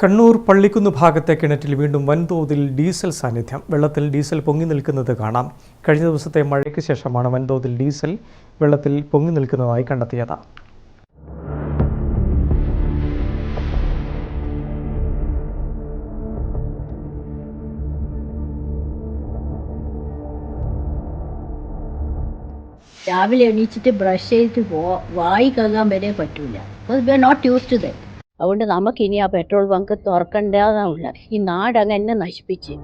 കണ്ണൂർ പള്ളിക്കുന്ന് ഭാഗത്തെ കിണറ്റിൽ വീണ്ടും വൻതോതിൽ ഡീസൽ സാന്നിധ്യം. വെള്ളത്തിൽ ഡീസൽ പൊങ്ങി നിൽക്കുന്നത് കാണാം. കഴിഞ്ഞ ദിവസത്തെ മഴയ്ക്ക് ശേഷമാണ് വൻതോതിൽ ഡീസൽ വെള്ളത്തിൽ പൊങ്ങി നിൽക്കുന്നതായി കണ്ടെത്തിയത്. രാവിലെ എണീച്ചിട്ട് ബ്രഷ് ചെയ്തിട്ട് വായി കഴുകാൻ വരെ പറ്റൂല. We are not used to that. അതുകൊണ്ട് നമുക്കിനി ആ പെട്രോൾ ബങ്ക് തുറക്കേണ്ടതാണുള്ള. ഈ നാട് അങ്ങനെ നശിപ്പിച്ച്.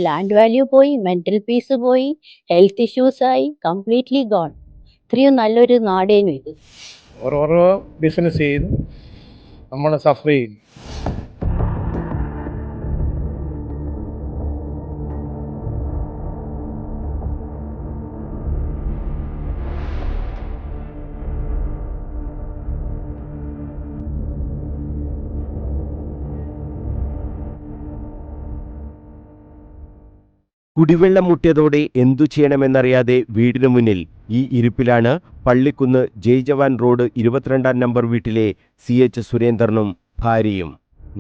ലാൻഡ് വാല്യൂ പോയി, മെന്റൽ പീസ് പോയി, ഹെൽത്ത് ഇഷ്യൂസ് ആയി, കംപ്ലീറ്റ്ലി ഗോൺ. ഇത്രയും നല്ലൊരു നാടേനും ഇത്. ഓരോ ബിസിനസ് ചെയ്യുന്നു, നമ്മൾ സഫർ ചെയ്യുന്നു. കുടിവെള്ളം മുട്ടിയതോടെ എന്തു ചെയ്യണമെന്നറിയാതെ വീടിനു മുന്നിൽ ഈ ഇരിപ്പിലാണ് പള്ളിക്കുന്ന് ജയ് ജവാൻ റോഡ് 22-ാം നമ്പർ വീട്ടിലെ CH സുരേന്ദ്രനും ഭാര്യയും.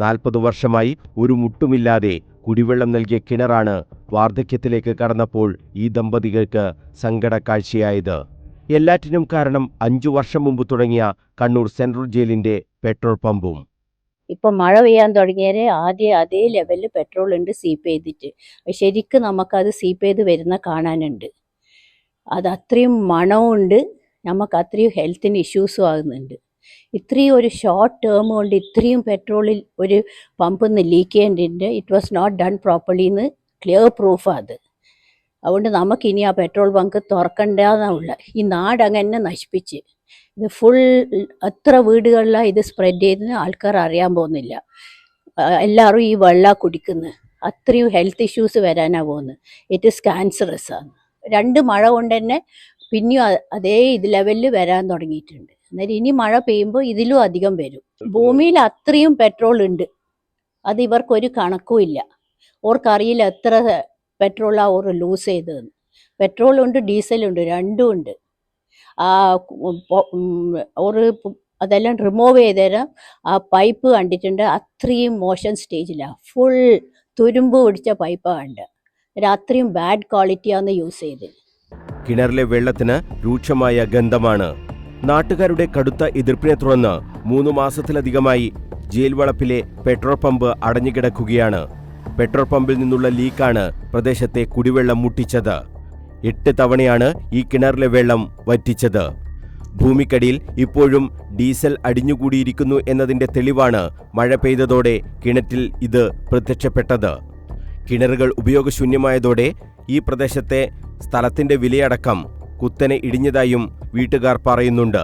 40 വർഷമായി ഒരു മുട്ടുമില്ലാതെ കുടിവെള്ളം നൽകിയ കിണറാണ് വാർദ്ധക്യത്തിലേക്ക് കടന്നപ്പോൾ ഈ ദമ്പതികൾക്ക് സങ്കടക്കാഴ്ചയായത്. എല്ലാറ്റിനും കാരണം 5 വർഷം മുമ്പ് തുടങ്ങിയ കണ്ണൂർ സെൻട്രൽ ജയിലിന്റെ പെട്രോൾ പമ്പും. ഇപ്പം മഴ പെയ്യാൻ തുടങ്ങിയാൽ ആദ്യം അതേ ലെവലിൽ പെട്രോൾ ഉണ്ട് സീപ്പ് ചെയ്തിട്ട്. ശരിക്കും നമുക്കത് സീപ്പ് ചെയ്ത് വരുന്ന കാണാനുണ്ട്. അത് അത്രയും മണമുണ്ട്, നമുക്ക് അത്രയും ഹെൽത്തിന് ഇഷ്യൂസും ആകുന്നുണ്ട്. ഇത്രയും ഒരു ഷോർട്ട് ടേം കൊണ്ട് ഇത്രയും പെട്രോളിൽ ഒരു പമ്പിൽ നിന്ന് ലീക്ക് ചെയ്യേണ്ടതുണ്ട്. It was not done properly എന്ന് ക്ലിയർ പ്രൂഫാണ് അത്. അതുകൊണ്ട് നമുക്കിനി ആ പെട്രോൾ ബങ്ക് തുറക്കേണ്ടതാണുള്ള. ഈ നാട് അങ്ങനെ നശിപ്പിച്ച്. ഇത് ഫുൾ എത്ര വീടുകളിലാണ് ഇത് സ്പ്രെഡ് ചെയ്തെന്ന് ആൾക്കാർ അറിയാൻ പോകുന്നില്ല. എല്ലാവരും ഈ വെള്ളം കുടിക്കുന്നത്. അത്രയും ഹെൽത്ത് ഇഷ്യൂസ് വരാനാണ് പോകുന്നത്. ഇറ്റ് ഈസ് ക്യാൻസറസ് ആണ്. 2 മഴ കൊണ്ട് തന്നെ പിന്നെയും അതേ ഇത് ലെവലിൽ വരാൻ തുടങ്ങിയിട്ടുണ്ട്. അന്നേരം ഇനി മഴ പെയ്യുമ്പോൾ ഇതിലും അധികം വരും. ഭൂമിയിൽ അത്രയും പെട്രോൾ ഉണ്ട്, അത് ഇവർക്കൊരു കണക്കും ഇല്ല. ഓർക്കറിയില്ല എത്ര പെട്രോളാണ് ഓർ ലൂസ് ചെയ്തതെന്ന്. പെട്രോളുണ്ട്, ഡീസലുണ്ട്, രണ്ടും ഉണ്ട്. ഒരു അതെല്ലാം റിമൂവ് ചെയ്തേരം ആ പൈപ്പ് കണ്ടിട്ടുണ്ട്. അത്രയും മോശം സ്റ്റേജിലാണ്. ഫുൾ തുരുമ്പ് പിടിച്ച പൈപ്പാണ് കണ്ട്. അത്രയും ബാഡ് ക്വാളിറ്റിയാണ് യൂസ് ചെയ്തത്. കിണറിലെ വെള്ളത്തിന് രൂക്ഷമായ ഗന്ധമാണ്. നാട്ടുകാരുടെ കടുത്ത എതിർപ്പിനെ തുടർന്ന് 3 മാസത്തിലധികമായി ജയിൽ വളപ്പിലെ പെട്രോൾ പമ്പ് അടഞ്ഞുകിടക്കുകയാണ്. പെട്രോൾ പമ്പിൽ നിന്നുള്ള ലീക്കാണ് പ്രദേശത്തെ കുടിവെള്ളം മുട്ടിച്ചത്. 8 തവണയാണ് ഈ കിണറിലെ വെള്ളം വറ്റിച്ചത്. ഭൂമിക്കടിയിൽ ഇപ്പോഴും ഡീസൽ അടിഞ്ഞുകൂടിയിരിക്കുന്നു എന്നതിന്റെ തെളിവാണ് മഴ പെയ്തതോടെ കിണറ്റിൽ ഇത് പ്രത്യക്ഷപ്പെട്ടത്. കിണറുകൾ ഉപയോഗശൂന്യമായതോടെ ഈ പ്രദേശത്തെ സ്ഥലത്തിന്റെ വിലയടക്കം കുത്തനെ ഇടിഞ്ഞതായും വീട്ടുകാർ പറയുന്നുണ്ട്.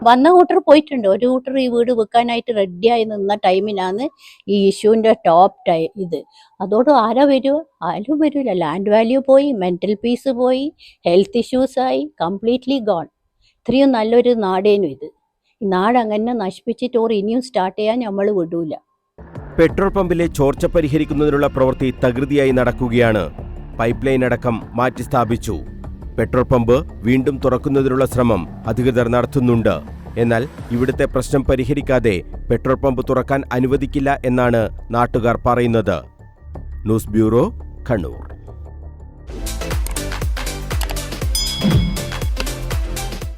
വന്ന കൂട്ടർ പോയിട്ടുണ്ട്. ഒരു കൂട്ടർ ഈ വീട് വെക്കാനായിട്ട് റെഡിയായി നിന്ന ടൈമിലാണ് ഈ ഇഷ്യൂവിൻ്റെ ടോപ്പ് ഇത്. അതോട് ആരാ വരുമോ? ആരും വരില്ല. ലാൻഡ് വാല്യൂ പോയി, മെന്റൽ പീസ് പോയി, ഹെൽത്ത് ഇഷ്യൂസ് ആയി, കംപ്ലീറ്റ്ലി ഗോൺ. ഇത്രയും നല്ലൊരു നാടേനും ഇത്. ഈ നാട് അങ്ങനെ നശിപ്പിച്ചിട്ട് ഓർ ഇനിയും സ്റ്റാർട്ട് ചെയ്യാൻ നമ്മൾ വിടൂല. പെട്രോൾ പമ്പിലെ ചോർച്ച പരിഹരിക്കുന്നതിനുള്ള പ്രവൃത്തി തകൃതിയായി നടക്കുകയാണ്. പൈപ്പ് ലൈൻ അടക്കം മാറ്റി സ്ഥാപിച്ചു. പെട്രോൾ പമ്പ് വീണ്ടും തുറക്കുന്നതിനുള്ള ശ്രമം അധികൃതർ നടത്തുന്നുണ്ട്. എന്നാൽ ഇവിടുത്തെ പ്രശ്നം പരിഹരിക്കാതെ പെട്രോൾ പമ്പ് തുറക്കാൻ അനുവദിക്കില്ല എന്നാണ് നാട്ടുകാർ പറയുന്നത്. News bureau, Kannur.